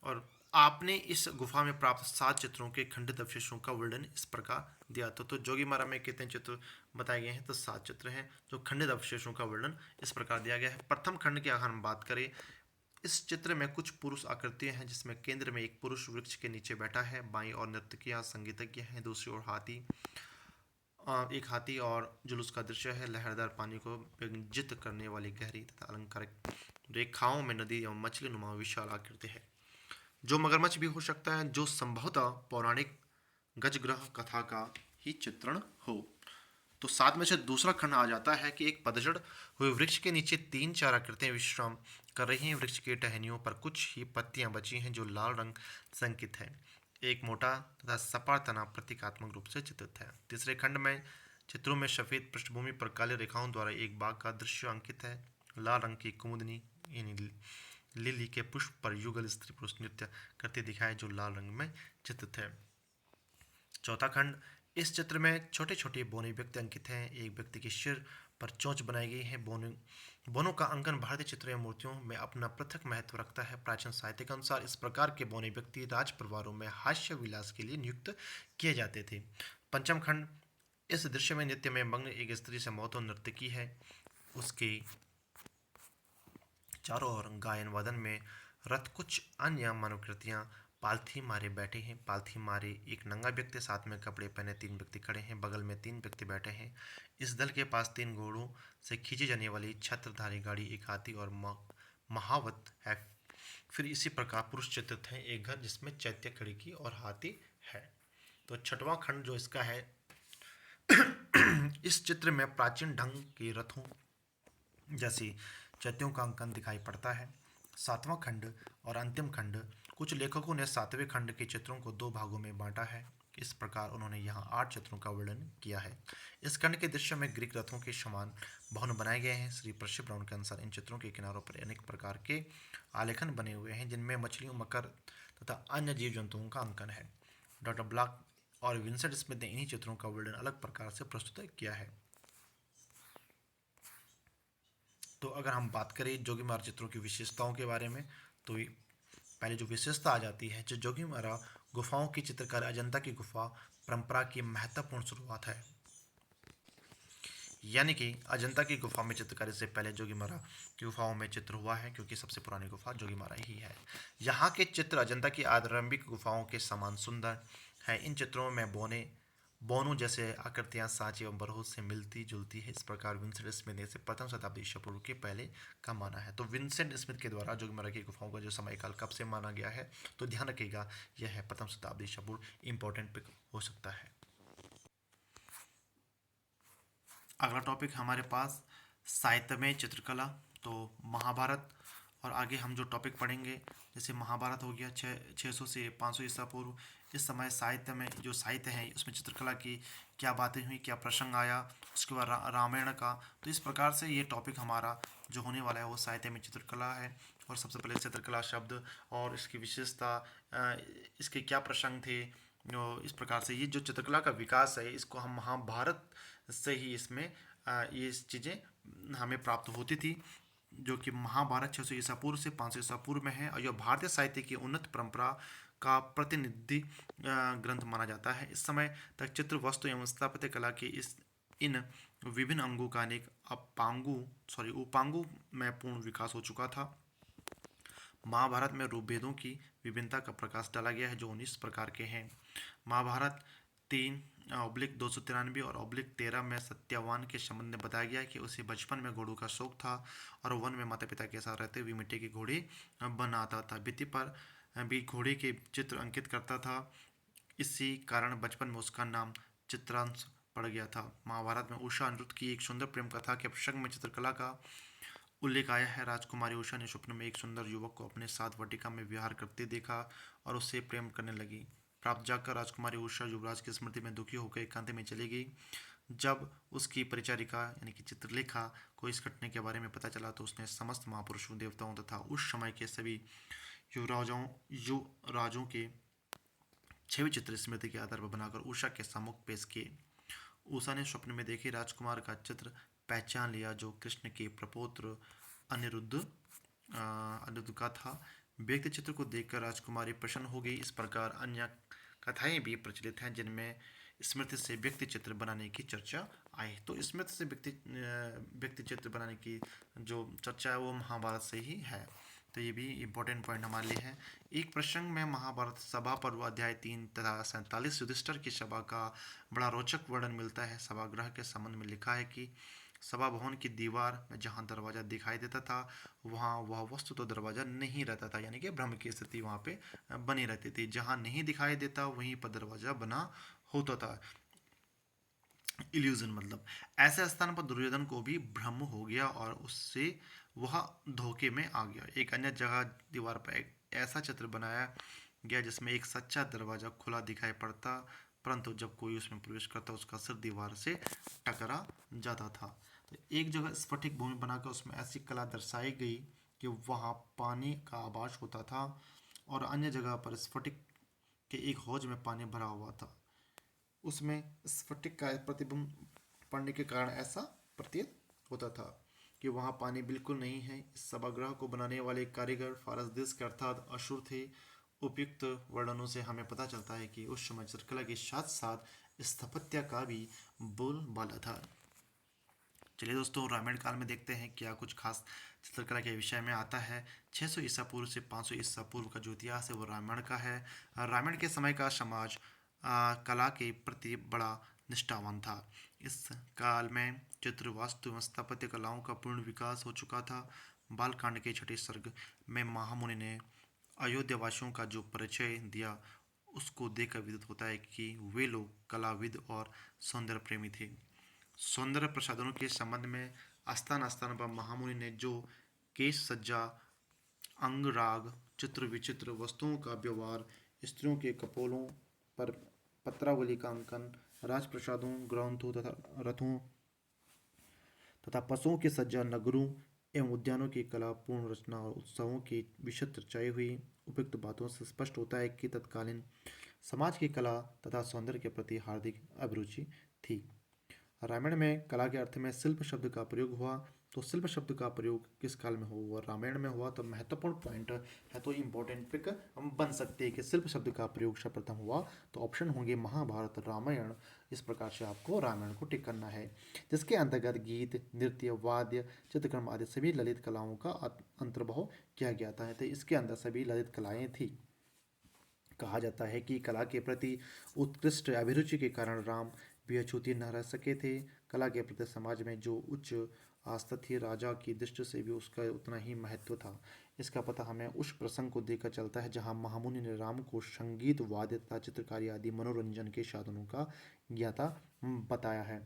और आपने इस गुफा में प्राप्त 7 चित्रों के खंडित अवशेषों का वर्णन इस प्रकार दिया। तो जोगीमरा में कितने चित्र बताए गए हैं, तो 7 चित्र हैं। जो खंडित अवशेषों का वर्णन इस प्रकार दिया गया है। प्रथम खंड की अगर हम बात करें, इस चित्र में कुछ पुरुष आकृतियां हैं, जिसमें केंद्र में एक पुरुष वृक्ष के नीचे बैठा है, बाईं ओर नर्तकियां संगीतज्ञ हैं, दूसरी ओर एक हाथी और जुलूस का दृश्य है। लहरदार पानी को व्यंजित करने वाली गहरी तथा अलंकारिक रेखाओं में नदी एवं मछली नुमा विशाल आकृति है, जो मगरमच्छ भी हो सकता है, जो संभवतः पौराणिक गजग्रह कथा का ही चित्रण हो। तो साथ में से दूसरा खंड आ जाता है कि एक पतझड़ हुए वृक्ष के नीचे 3-4 आकृतियां विश्राम कर रही हैं। वृक्ष के टहनियों पर कुछ ही पत्तियां बची हैं, जो लाल रंग से अंकित है। एक मोटा तथा सपाट तना प्रतीकात्मक रूप से चित्रित है। तीसरे खंड में चित्रों में सफेद पृष्ठभूमि पर काले रेखाओं द्वारा एक बाग का दृश्य अंकित है। लाल रंग की कुमुदनी यानी लिली के पुष्प पर युगल स्त्री पुरुष नृत्य करते दिखाए, जो लाल रंग में चित्रित है। चौथा खंड, इस चित्र में छोटे छोटे बौने व्यक्ति अंकित हैं। एक व्यक्ति के सिर पर चोंच बनाई गई है। बोनों का अंकन भारतीय चित्र या मूर्तियों में अपना पृथक महत्व रखता है। प्राचीन साहित्य के अनुसार इस प्रकार के बौने व्यक्ति राज परिवारों में हास्य विलास के लिए नियुक्त किए जाते थे। पंचम खंड, इस दृश्य में नृत्य में मग्न एक स्त्री से मौत नृत्य की है। उसके चारों ओर गायन वादन में रथ कुछ अन्य मानवकृतियां पालथी मारे बैठे हैं। पालथी मारे एक नंगा व्यक्ति, साथ में कपड़े पहने 3 व्यक्ति खड़े हैं, बगल में 3 व्यक्ति बैठे हैं। इस दल के पास 3 घोड़ों से खींची जाने वाली छत्रधारी गाड़ी, एक हाथी और महावत है। फिर इसी प्रकार पुरुष चित्रित हैं। एक घर जिसमें चैत्य खिड़की और हाथी है। तो छठवां खंड जो इसका है इस चित्र में प्राचीन ढंग के रथों जैसी चैत्यों का अंकन दिखाई पड़ता है। सातवां खंड और अंतिम खंड। कुछ लेखकों ने सातवें खंड के चित्रों को दो भागों में बांटा है। इस प्रकार उन्होंने यहाँ 8 चित्रों का वर्णन किया है। इस खंड के दृश्य में ग्रीक रथों के समान भवन बनाए गए हैं। श्री प्रशिव ब्राउन के अनुसार इन चित्रों के किनारों पर अनेक प्रकार के आलेखन बने हुए हैं, जिनमें मछलियों, मकर तथा अन्य जीव जंतुओं का अंकन है। डॉक्टर ब्लॉक और विंसेंट स्मिथ ने इन्हीं चित्रों का वर्णन अलग प्रकार से प्रस्तुत किया है। तो अगर हम बात करें जोगीमारा चित्रों की विशेषताओं के बारे में, तो पहले जो विशेषता आ जाती है, जो जोगीमारा गुफाओं की चित्रकारी अजंता की गुफा परंपरा की महत्वपूर्ण शुरुआत है। यानी कि अजंता की गुफा में चित्रकारी से पहले जोगीमारा की गुफाओं में चित्र हुआ है, क्योंकि सबसे पुरानी गुफा जोगीमारा ही है। यहाँ के चित्र अजंता की आरंभिक गुफाओं के समान सुंदर है। इन चित्रों में बोनों जैसे आकृतियां सांची एवं बरहू से मिलती जुलती है। इस प्रकार विंसेंट स्मिथ ने इसे प्रथम शताब्दी ईसा पूर्व के पहले का माना है। तो विंसेंट स्मिथ के द्वारा जोगीमारा की गुफाओं का जो समयकाल कब से माना गया है, तो ध्यान रखिएगा, यह है प्रथम शताब्दी ईसा पूर्व। इंपॉर्टेंट पिक हो सकता है। अगला टॉपिक हमारे पास साहित्य में चित्रकला, तो महाभारत। और आगे हम जो टॉपिक पढ़ेंगे, जैसे महाभारत हो गया 600 से 500 ईसा पूर्व। इस समय साहित्य में जो साहित्य है उसमें चित्रकला की क्या बातें हुई, क्या प्रसंग आया, उसके बाद रामायण का। तो इस प्रकार से ये टॉपिक हमारा जो होने वाला है वो साहित्य में चित्रकला है। और सबसे पहले चित्रकला शब्द और इसकी विशेषता, इसके क्या प्रसंग थे, इस प्रकार से ये जो चित्रकला का विकास है इसको हम महाभारत से ही इसमें ये चीज़ें हमें प्राप्त होती थी, जो कि महाभारत 600 ईसा पूर्व से 500 ईसा पूर्व में है। और यह भारतीय साहित्य की उन्नत परंपरा का प्रतिनिधि ग्रंथ माना जाता है। इस समय तक चित्र, वस्तु एवं स्थापत्य कला के इन विभिन्न अंगों का अनेक उपांगों में पूर्ण विकास हो चुका था। महाभारत में रूप भेदों की विभिन्नता का प्रकाश डाला गया है, जो 19 प्रकार के हैं। महाभारत 3/293 और /13 में सत्यवान के संबंध में बताया गया है कि उसे बचपन में घोड़ों का शौक था और वन में माता पिता के साथ रहते हुए मिट्टी के घोड़े बनाता था। भित्ति पर भी घोड़े के चित्र अंकित करता था। इसी कारण बचपन में उसका नाम चित्रांश पड़ गया था। महाभारत में उषा अनिरुद्ध की एक सुंदर प्रेम कथा के प्रसंग में चित्रकला का उल्लेख आया है। राजकुमारी उषा ने स्वप्न में एक सुंदर युवक को अपने साथ वाटिका में विहार करते देखा और उससे प्रेम करने लगी। प्राप्त जाकर राजकुमारी उषा युवराज की स्मृति में दुखी होकर एकांत में चली गई। जब उसकी परिचारिका यानी कि चित्रलेखा को इस घटने के बारे में पता चला, तो उसने समस्त महापुरुषों, देवताओं तथा उस समय के सभी युवराजों के 6 चित्र स्मृति के आधार पर बनाकर उषा के सम्मुख पेश किए। उषा ने स्वप्न में देखे राजकुमार का चित्र पहचान लिया, जो कृष्ण के प्रपौत्र अनिरुद्ध का था। व्यक्ति चित्र को देखकर राजकुमारी प्रसन्न हो गई। इस प्रकार अन्य कथाएं भी प्रचलित हैं जिनमें स्मृति से व्यक्ति चित्र बनाने की चर्चा आई। तो स्मृति से व्यक्ति चित्र बनाने की जो चर्चा है वो महाभारत से ही है। तो ये भी इम्पोर्टेंट पॉइंट हमारे लिए है। एक प्रसंग में महाभारत सभा पर्व अध्याय 3 तथा 47 युधिष्ठिर की सभा का बड़ा रोचक वर्णन मिलता है। सभागृह के संबंध में लिखा है कि सभा भवन की दीवार में जहाँ दरवाजा दिखाई देता था वहाँ वह वस्तु तो दरवाजा नहीं रहता था, यानी कि भ्रम की स्थिति वहाँ पे बनी रहती थी। जहाँ नहीं दिखाई देता वहीं पर दरवाजा बना होता था। इल्यूजन मतलब ऐसे स्थान पर दुर्योधन को भी भ्रम हो गया और उससे वह धोखे में आ गया। एक अन्य जगह दीवार पर एक ऐसा चित्र बनाया गया जिसमें एक सच्चा दरवाजा खुला दिखाई पड़ता, परंतु जब कोई उसमें प्रवेश करता उसका सिर दीवार से टकरा जाता था। तो एक जगह स्फटिक भूमि बनाकर उसमें ऐसी कला दर्शाई गई कि वहाँ पानी का आभास होता था और अन्य जगह पर स्फटिक के एक हौज में पानी भरा हुआ था। उसमें स्फटिक का प्रतिबिंब पड़ने के कारण ऐसा प्रतीत होता था कि वहाँ पानी बिल्कुल नहीं है। इस सभागृह को बनाने वाले कारीगर फारस देश के अर्थात असुर थे। उपयुक्त वर्णनों से हमें पता चलता है कि उस समय चित्रकला के साथ साथ स्थापत्य का भी बोलबाला था। चलिए दोस्तों, रामायण काल में देखते हैं क्या कुछ खास चित्रकला के विषय में आता है। 600 ईसा पूर्व से 500 ईसा पूर्व का जो इतिहास है वो रामायण का है। रामायण के समय का समाज कला के प्रति बड़ा निष्ठावान था। इस काल में चित्र, वास्तु एवं स्थापत्य कलाओं का पूर्ण विकास हो चुका था। बालकांड के छठे सर्ग में महामुनि ने अयोध्यावासियों का जो परिचय दिया उसको देखकर विदित होता है कि वे लोग कलाविद और सौंदर्य प्रेमी थे। सौंदर्य प्रसाधनों के संबंध में स्थान स्थान पर महामुनि ने जो केश सज्जा, अंग राग, चित्र विचित्र वस्तुओं का व्यवहार, स्त्रियों के कपोलों पर पत्रावली का अंकन, राजप्रसादों, ग्रंथों तथा रथों तथा पशुओं की सज्जा, नगरों एवं उद्यानों की कला, पूर्ण रचना और उत्सवों की विशद चर्चाएं हुई। उपयुक्त बातों से स्पष्ट होता है कि तत्कालीन समाज की कला तथा सौंदर्य के प्रति हार्दिक अभिरुचि थी। रामायण में कला के अर्थ में शिल्प शब्द का प्रयोग हुआ। तो शिल्प शब्द का प्रयोग किस काल में हुआ? रामायण में हुआ। तो महत्वपूर्ण पॉइंट है, तो इम्पोर्टेंट पिक हम बन सकते हैं कि शिल्प शब्द का प्रयोग सर्वप्रथम हुआ। तो ऑप्शन होंगे महाभारत, रामायण। इस प्रकार से आपको रामायण को टिक करना है, जिसके अंतर्गत गीत, नृत्य, वाद्य, चित्रकर्म आदि सभी ललित कलाओं का अंतर्भाव किया गया था। तो इसके अंदर सभी ललित कलाएं थी। कहा जाता है कि कला के प्रति उत्कृष्ट अभिरुचि के कारण राम भी अछूते न रह सके थे। कला के प्रति समाज में जो उच्च आस्था थी, राजा की दृष्टि से भी उसका उतना ही महत्व था। इसका पता हमें उस प्रसंग को देखकर चलता है जहां महामुनि ने राम को संगीत, वाद्य तथा चित्रकारी आदि मनोरंजन के साधनों का ज्ञाता बताया है।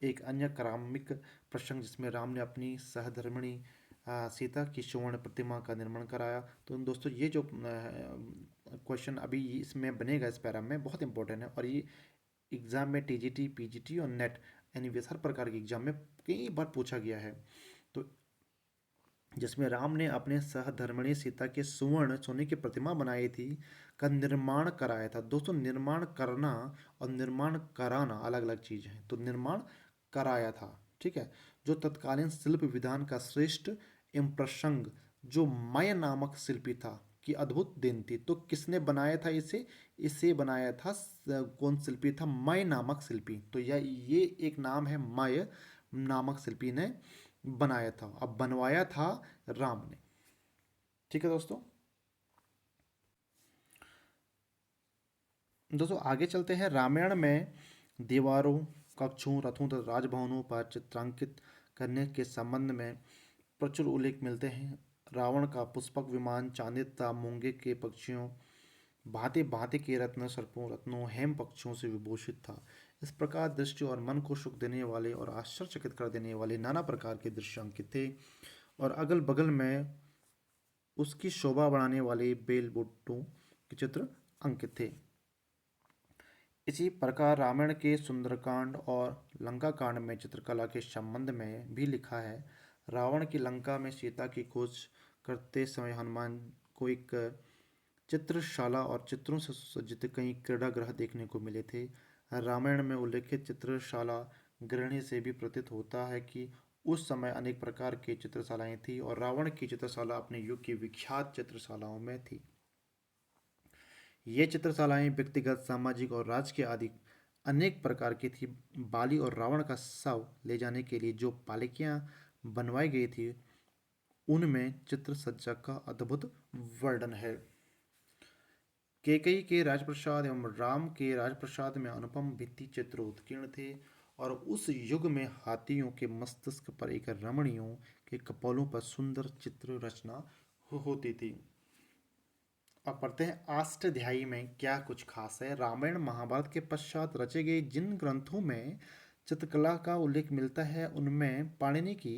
एक अन्य करामिक प्रसंग जिसमें राम ने अपनी सहधर्मिणी सीता की स्वर्ण प्रतिमा का निर्माण कराया। तो दोस्तों ये जो क्वेश्चन अभी इसमें बनेगा इस पैरा में, बहुत इंपॉर्टेंट है और ये एग्जाम में टीजीटी, पीजीटी और नेट एनीवेज हर प्रकार के एग्जाम में कई बार पूछा गया है। तो जिसमें राम ने अपने सहधर्मिणी सीता के सुवर्ण सोने की प्रतिमा बनाई थी, का निर्माण कराया था। दोस्तों निर्माण करना और निर्माण कराना अलग अलग चीज़ है। तो निर्माण कराया था, ठीक है। जो तत्कालीन शिल्प विधान का श्रेष्ठ एवं प्रसंग जो मय नामक शिल्पी था की अद्भुत देन थी। तो किसने बनाया था इसे? इसे बनाया था कौन शिल्पी था? मय नामक शिल्पी। तो ये एक नाम है, मय नामक शिल्पी ने बनाया था। अब बनवाया था राम ने, ठीक है दोस्तों। दोस्तों आगे चलते हैं। रामायण में दीवारों, कक्षों, रथों तथा राजभवनों पर चित्रांकित करने के संबंध में प्रचुर उल्लेख मिलते हैं। रावण का पुष्पक विमान चांदी तथा मूंगे के पक्षियों, भांति भांति के रत्न, सर्पों, रत्नों, हेम पक्षियों से विभूषित था। इस प्रकार दृष्टि और मन को सुख देने वाले और आश्चर्यचकित कर देने वाले नाना प्रकार के दृश्य अंकित थे और अगल बगल में उसकी शोभा बढ़ाने वाले बेल बुट्टों के चित्र अंकित थे। इसी प्रकार रामायण के सुंदरकांड और लंका कांड में चित्रकला के संबंध में भी लिखा है। रावण की लंका में सीता की खोज करते समय हनुमान को एक चित्रशाला और चित्रों से सुसज्जित कई क्रीड़ागृह देखने को मिले थे। रामायण में उल्लेखित चित्रशाला गृहिणी से भी प्रतीत होता है कि उस समय अनेक प्रकार की चित्रशालाएं थी और रावण की चित्रशाला अपने युग की विख्यात चित्रशालाओं में थी। ये चित्रशालाएं व्यक्तिगत, सामाजिक और राजकीय आदि अनेक प्रकार की थी। बाली और रावण का शव ले जाने के लिए जो पालिकियां बनवाई गई थी, उनमें चित्र सज्जा का अद्भुत वर्णन है। कैकेयी के राजप्रसाद एवं राम के राजप्रसाद में अनुपम भित्ति चित्र उत्कीर्ण थे और उस युग में हाथियों के मस्तिष्क पर एक रमणियों के कपोलों पर सुंदर चित्र रचना होती थी। अब पढ़ते हैं अष्टाध्यायी में क्या कुछ खास है। रामायण महाभारत के पश्चात रचे गए जिन ग्रंथों में चित्रकला का उल्लेख मिलता है उनमें पाणिनि की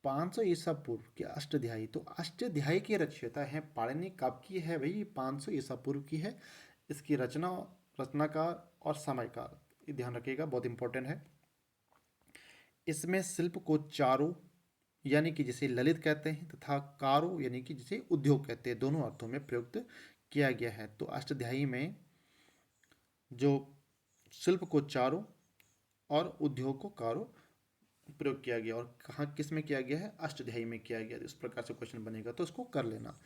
500 ईसा पूर्व के अष्टाध्यायी, तो अष्टाध्यायी की रचयिता है पाणिनि। कब की है भाई? 500 ईसा पूर्व की है। इसकी रचना, रचनाकार और समयकार ये ध्यान रखिएगा, बहुत इंपॉर्टेंट है। इसमें शिल्प को चारों यानी कि जिसे ललित कहते हैं तथा कारो यानी कि जिसे उद्योग कहते हैं, दोनों अर्थों में प्रयुक्त किया गया है। तो अष्टाध्यायी में जो शिल्प को चारों और उद्योग को कारो प्रयोग किया गया और कहाँ किस में किया गया है? अष्टाध्यायी में किया गया। इस प्रकार से क्वेश्चन बनेगा तो उसको कर लेना।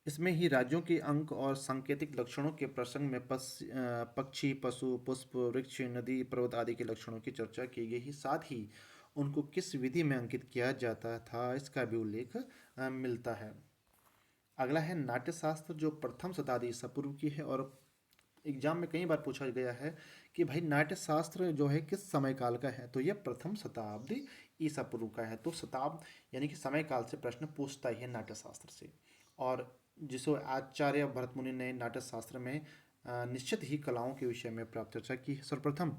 इसमें ही राज्यों के अंक और सांकेतिक लक्षणों के प्रसंग में पक्षी, पशु, पुष्प, वृक्ष, नदी, पर्वत आदि के लक्षणों की चर्चा की गई ही। साथ ही उनको किस विधि में अंकित किया जाता था इसका भी उल्लेख मिलता है। अगला है नाट्यशास्त्र, जो प्रथम शताब्दी ईसा पूर्व की है और एग्जाम में कई बार पूछा गया है कि भाई नाट्यशास्त्र जो है किस समय काल का है? तो यह प्रथम शताब्दी ईसा पूर्व का है। तो शताब्द यानी कि समय काल से प्रश्न पूछता ही है नाट्यशास्त्र से। और जिसको आचार्य भरतमुनि ने नाट्यशास्त्र में निश्चित ही कलाओं के विषय में प्राप्त चर्चा की है। सर्वप्रथम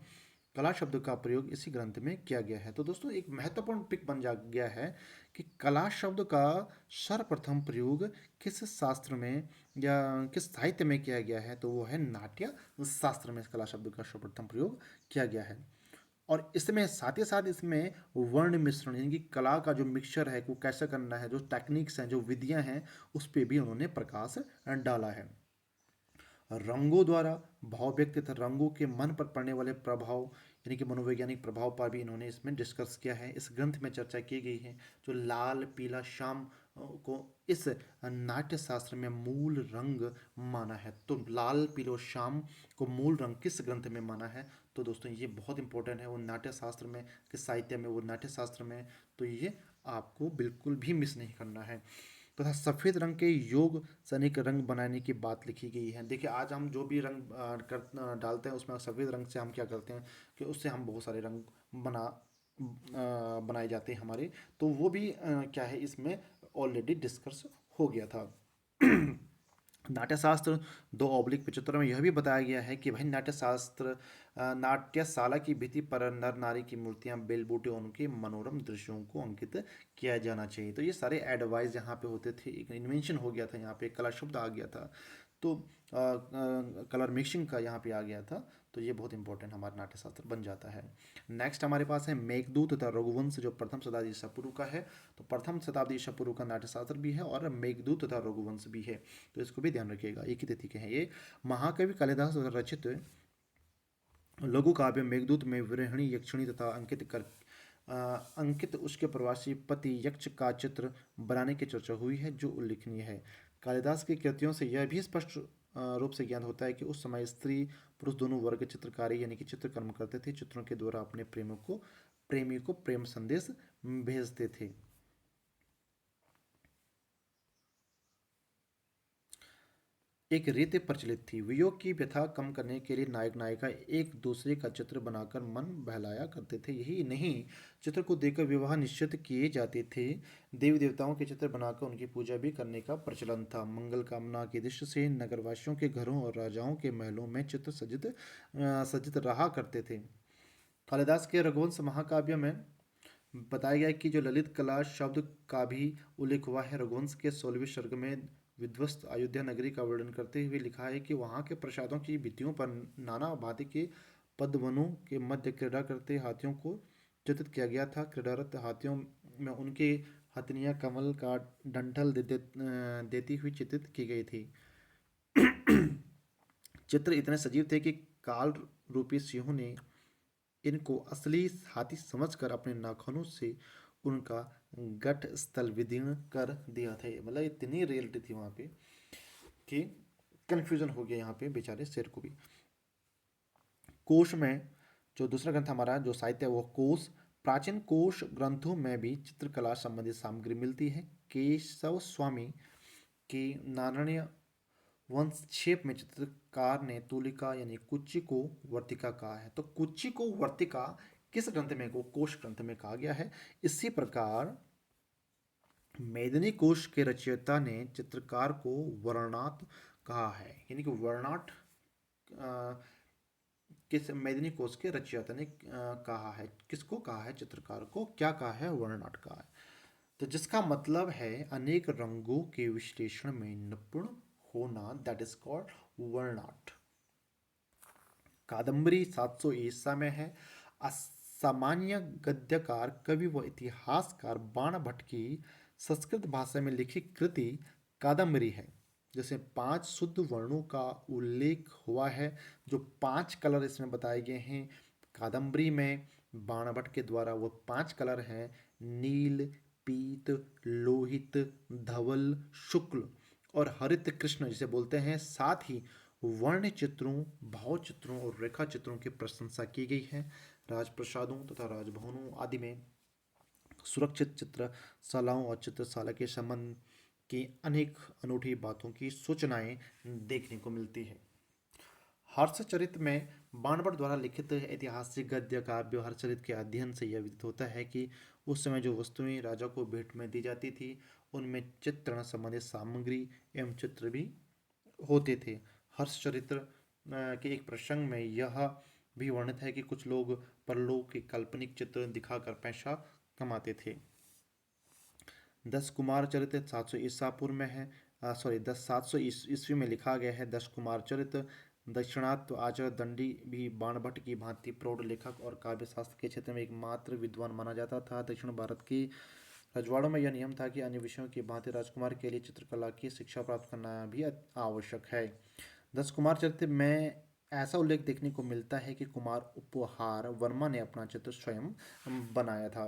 कला शब्द का प्रयोग इसी ग्रंथ में किया गया है। तो दोस्तों एक महत्वपूर्ण पिक बन जा गया है कि कला शब्द का सर्वप्रथम प्रयोग किस शास्त्र में या किस साहित्य में किया गया है, तो वो है नाट्य शास्त्र में कला शब्द का सर्वप्रथम प्रयोग किया गया है। और इसमें साथ ही साथ इसमें वर्ण मिश्रण यानी कि कला का जो मिक्सचर है वो कैसे करना है, जो टेक्निक्स हैं, जो विधियां हैं, उस पर भी उन्होंने प्रकाश डाला है। रंगों द्वारा भाव व्यक्त तथा रंगों के मन पर पड़ने वाले प्रभाव यानी कि मनोवैज्ञानिक प्रभाव पर भी इन्होंने इसमें डिस्कस किया है, इस ग्रंथ में चर्चा की गई है। जो लाल पीला श्याम को इस नाट्य शास्त्र में मूल रंग माना है। तो लाल पीला श्याम को मूल रंग किस ग्रंथ में माना है, तो दोस्तों ये बहुत इंपॉर्टेंट है। वो नाट्य शास्त्र में, किस साहित्य में, वो नाट्य शास्त्र में, तो ये आपको बिल्कुल भी मिस नहीं करना है। तथा सफ़ेद रंग के योग सैनिक रंग बनाने की बात लिखी गई है। देखिए आज हम जो भी रंग डालते हैं उसमें सफ़ेद रंग से हम क्या करते हैं कि उससे हम बहुत सारे रंग बनाए जाते हैं हमारे। तो वो भी क्या है इसमें ऑलरेडी डिस्कस हो गया था। नाट्यशास्त्र 2/75 में यह भी बताया गया है कि भाई नाट्यशास्त्र नाट्यशाला की भित्ति पर नर नारी की मूर्तियां बेल बूटे और उनके मनोरम दृश्यों को अंकित किया जाना चाहिए। तो ये सारे एडवाइस यहाँ पे होते थे, एक इन्वेंशन हो गया था, यहाँ पे कला शब्द आ गया था। तो कलर मिक्सिंग का यहाँ पे आ गया था। तो ये बहुत इंपॉर्टेंट हमारा नाट्यशास्त्र बन जाता है। नेक्स्ट हमारे पास है मेघदूत तथा रघुवंश, जो प्रथम शताब्दी ईसा पूर्व का है। तो प्रथम शताब्दी ईसा पूर्व का नाट्यशास्त्र भी है और मेघदूत तथा रघुवंश भी है। तो इसको भी ध्यान रखिएगा, एक ही तिथि के हैं ये। महाकवि कालिदास द्वारा रचित लघु काव्य मेघदूत में विरहिणी यक्षिणी तथा अंकित उसके प्रवासी पति यक्ष का चित्र बनाने की चर्चा हुई है, जो उल्लेखनीय है। कालिदास की कृतियों से यह भी स्पष्ट रूप से ज्ञात होता है कि उस समय स्त्री पुरुष दोनों वर्ग चित्रकारी यानी कि चित्रकर्म करते थे, चित्रों के द्वारा अपने प्रेमी को प्रेम संदेश भेजते थे। एक रीति प्रचलित थी, वियोग की व्यथा कम करने के लिए नायक नायिका एक दूसरे का चित्र बनाकर मन बहलाया करते थे। यही नहीं, चित्र को देखकर विवाह निश्चित किए जाते थे। देवी देवताओं के चित्र बनाकर उनकी पूजा भी करने का प्रचलन था। मंगल कामना की दृष्टि से नगरवासियों के घरों और राजाओं के महलों में चित्र सज्जित रहा करते थे। कालिदास के रघुवंश महाकाव्य में बताया गया है कि जो ललित कला शब्द का भी उल्लेख हुआ है। रघुवंश के 16वें सर्ग में विध्वस्त अयोध्या नगरी का वर्णन करते हुए लिखा है कि वहाँ के प्रसादों की भित्तियों पर नाना भांति के पदवनों के मध्य क्रीड़ा करते हाथियों को चित्रित किया गया था। क्रीड़ारत हाथियों में उनके हथनियाँ कमल का डंठल देती हुई चित्रित की गई थी। चित्र इतने सजीव थे कि काल रूपी सिंहों ने इनको असली हाथी समझकर अपने नाखूनों से उनका गट स्थल विदीर्ण कर दिया था। मतलब इतनी रियलिटी थी वहाँ पे कि कंफ्यूजन हो गया यहाँ पे बेचारे शेर को भी। कोश में जो दूसरा ग्रंथ हमारा जो साहित्य है वो कोश, प्राचीन कोश ग्रंथों में भी चित्रकला संबंधित सामग्री मिलती है। केशव स्वामी की नारण्य वंशक्षेप में चित्रकार ने तुलिका यानी कुच्ची को वर्तिका कहा है। तो कुच्ची को वर्तिका किस ग्रंथ में को कोश ग्रंथ में कहा गया है। इसी प्रकार मेदिनी कोश के रचयिता ने चित्रकार को वर्णात कहा है, यानी कि वर्णाट किस मेदिनी कोश के रचयिता ने कहा है, किसको कहा है, चित्रकार को क्या कहा है, वर्णाट कहा है। तो जिसका मतलब है अनेक रंगों के विश्लेषण में निपुण होना, दैट इज कॉल्ड वर्णाट। कादम्बरी 700 ईसा में है। असामान्य गद्यकार कवि व इतिहासकार बाण भट्ट की संस्कृत भाषा में लिखी कृति कादम्बरी है, जिसमें 5 शुद्ध वर्णों का उल्लेख हुआ है। जो 5 कलर इसमें बताए गए हैं कादम्बरी में बाण भट्ट के द्वारा, वो 5 कलर हैं नील, पीत, लोहित, धवल, शुक्ल और हरित कृष्ण जिसे बोलते हैं। साथ ही वर्ण चित्रों, भाव चित्रों और रेखा चित्रों की प्रशंसा की गई है। राजप्रसादों तथा राजभवनों आदि में सुरक्षित चित्रशालाओं और चित्रशाला के संबंध की अनेक अनूठी बातों की सूचनाएं देखने को मिलती है। हर्षचरित में बाणभट्ट द्वारा लिखित ऐतिहासिक गद्य काव्य हर्षचरित के अध्ययन से यह विदित होता है कि उस समय जो वस्तुएं राजा को भेंट में दी जाती थी उनमें चित्रण संबंधित सामग्री एवं चित्र भी होते थे। हर्षचरित्र के एक प्रसंग में यह भी वर्णित है कि कुछ लोग परलोक के काल्पनिक चित्र दिखाकर पैसा कमाते थे। 10 कुमार चरित 700 ईसा पूर्व में है, सॉरी 700 ईस्वी में लिखा गया है। 10 कुमार चरित दक्षिणात्य आचार्य दंडी भी बाणभट्ट की भांति प्रौढ़ लेखक और काव्य शास्त्र के क्षेत्र में एकमात्र विद्वान माना जाता था। दक्षिण भारत की रजवाड़ों में यह नियम था कि अन्य विषयों की भांति राजकुमार के लिए चित्रकला की शिक्षा प्राप्त करना भी आवश्यक है। 10 कुमार चरित्र में ऐसा उल्लेख देखने को मिलता है कि कुमार उपहार वर्मा ने अपना चित्र स्वयं बनाया था।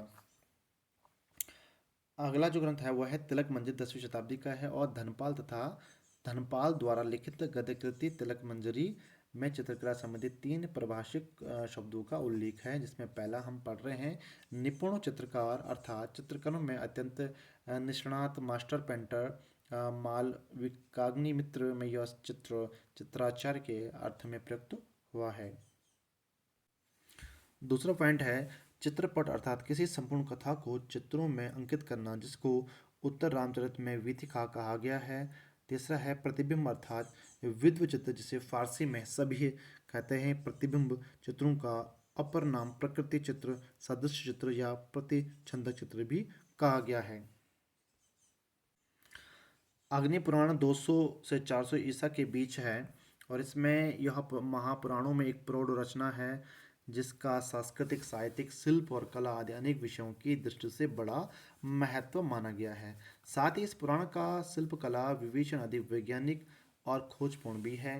अगला जो ग्रंथ है वह है तिलक मंजरी, 10वीं शताब्दी का है और धनपाल द्वारा लिखित गद्य कृति तिलक मंजरी में चित्रकला संबंधी 3 परिभाषिक शब्दों का उल्लेख है, जिसमें पहला हम पढ़ रहे हैं निपुण चित्रकार अर्थात चित्रकर्म में अत्यंत निष्णात मास्टर पेंटर मालविकाग्निमित्र में यह चित्राचार्य के अर्थ में प्रयुक्त हुआ है। दूसरा पॉइंट है चित्रपट अर्थात किसी संपूर्ण कथा को चित्रों में अंकित करना, जिसको उत्तर रामचरित में वीथिका कहा गया है। तीसरा है प्रतिबिंब अर्थात विद्व चित्र, जिसे फारसी में सभी कहते हैं। प्रतिबिंब चित्रों का अपर नाम प्रकृति चित्र, सदृश चित्र या प्रतिछंदक चित्र भी कहा गया है। अग्नि पुराण 200 से 400 ईसा के बीच है और इसमें यह महापुराणों में एक प्रौढ़ रचना है जिसका सांस्कृतिक, साहित्यिक, शिल्प और कला आदि अनेक विषयों की दृष्टि से बड़ा महत्व माना गया है। साथ ही इस पुराण का शिल्प कला विवेचन अधिक वैज्ञानिक और खोजपूर्ण भी है।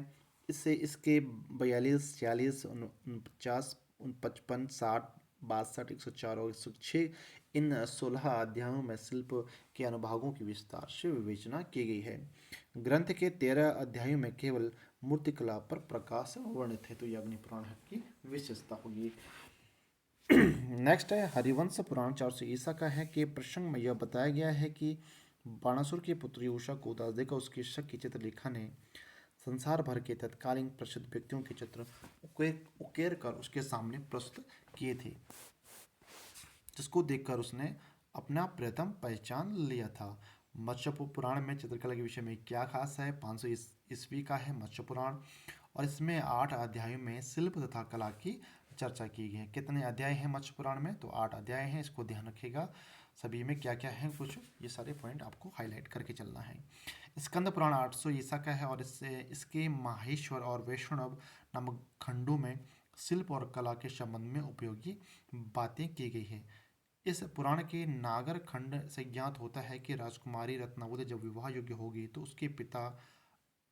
इससे इसके 42, 46, 49, 55, 60, 62, 104 और 106 इन 16 अध्यायों में शिल्प के अनुभागों की विस्तार से विवेचना की गई है। ग्रंथ के 13 अध्यायों में केवल मूर्तिकला पर प्रकाश वर्णित है। तो यह अग्नि पुराण की विशेषता होगी। नेक्स्ट है हरिवंश पुराण 400 ईसा का है कि प्रसंग में यह बताया गया है कि बाणासुर की पुत्री उषा को उदास देकर उसकी शक चित्रलेखा ने संसार भर के तत्कालीन प्रसिद्ध व्यक्तियों के चित्र उकेर कर उसके सामने प्रस्तुत किए थे, जिसको देखकर उसने अपना प्रथम पहचान लिया था। मत्स्य पुराण में चित्रकला के विषय में क्या खास है? 500 ईस्वी का है मत्स्य पुराण और इसमें 8 अध्यायों में शिल्प तथा कला की चर्चा की गई है। कितने अध्याय हैं मत्स्य पुराण में? तो 8 अध्याय हैं, इसको ध्यान रखिएगा। सभी में क्या क्या है कुछ ये सारे पॉइंट आपको हाईलाइट करके चलना है। स्कंद पुराण 800 ईसा का है और इसके माहेश्वर और वैष्णव नामक खंडों में शिल्प और कला के संबंध में उपयोगी बातें की गई है। इस पुराण के नागर खंड से ज्ञात होता है कि राजकुमारी रत्नावती जब विवाह योग्य होगी तो उसके पिता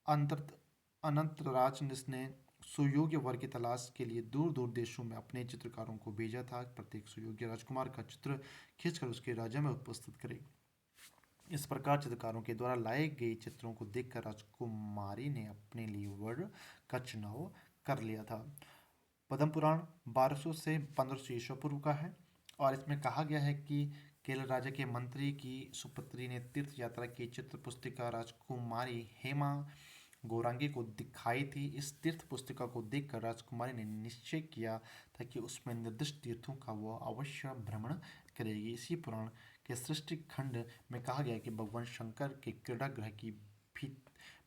अनंतराज ने सुयोग्य वर की तलाश के लिए दूर दूर देशों में अपने चित्रकारों को भेजा था। प्रत्येक सुयोग्य राजकुमार का चित्र खींचकर उसके राज्य में उपस्थित करे। इस प्रकार चित्रकारों के द्वारा लाए गए चित्रों को देखकर राजकुमारी ने अपने लिए वर का चुनाव कर लिया था। पद्म पुराण 1200 से 1500 ईसा पूर्व का है और इसमें कहा गया है कि केरल राज्य के मंत्री की सुपुत्री ने तीर्थ यात्रा की चित्र पुस्तिका राजकुमारी हेमा गौरांगी को दिखाई थी। इस तीर्थ पुस्तिका को देखकर राजकुमारी ने निश्चय किया था कि उसमें निर्दिष्ट तीर्थों का वह अवश्य भ्रमण करेगी। इसी पुराण के सृष्टि खंड में कहा गया कि भगवान शंकर के क्रीड़ागृह की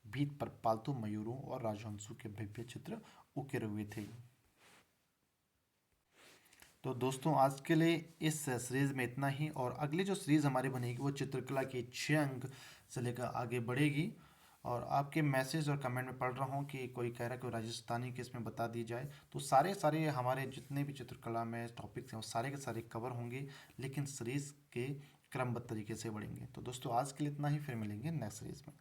भीत पर पालतू मयूरों और राजहंसों के भव्य चित्र उकेरे हुए थे। तो दोस्तों आज के लिए इस सीरीज़ में इतना ही और अगली जो सीरीज़ हमारी बनेगी वो चित्रकला के 6 अंक से लेकर आगे बढ़ेगी। और आपके मैसेज और कमेंट में पढ़ रहा हूँ कि कोई कह रहा है कि राजस्थानी किस में बता दी जाए, तो सारे हमारे जितने भी चित्रकला में टॉपिक्स हैं वो सारे के सारे कवर होंगे, लेकिन सीरीज़ के क्रमबद्ध तरीके से बढ़ेंगे। तो दोस्तों आज के लिए इतना ही, फिर मिलेंगे नेक्स्ट सीरीज़ में।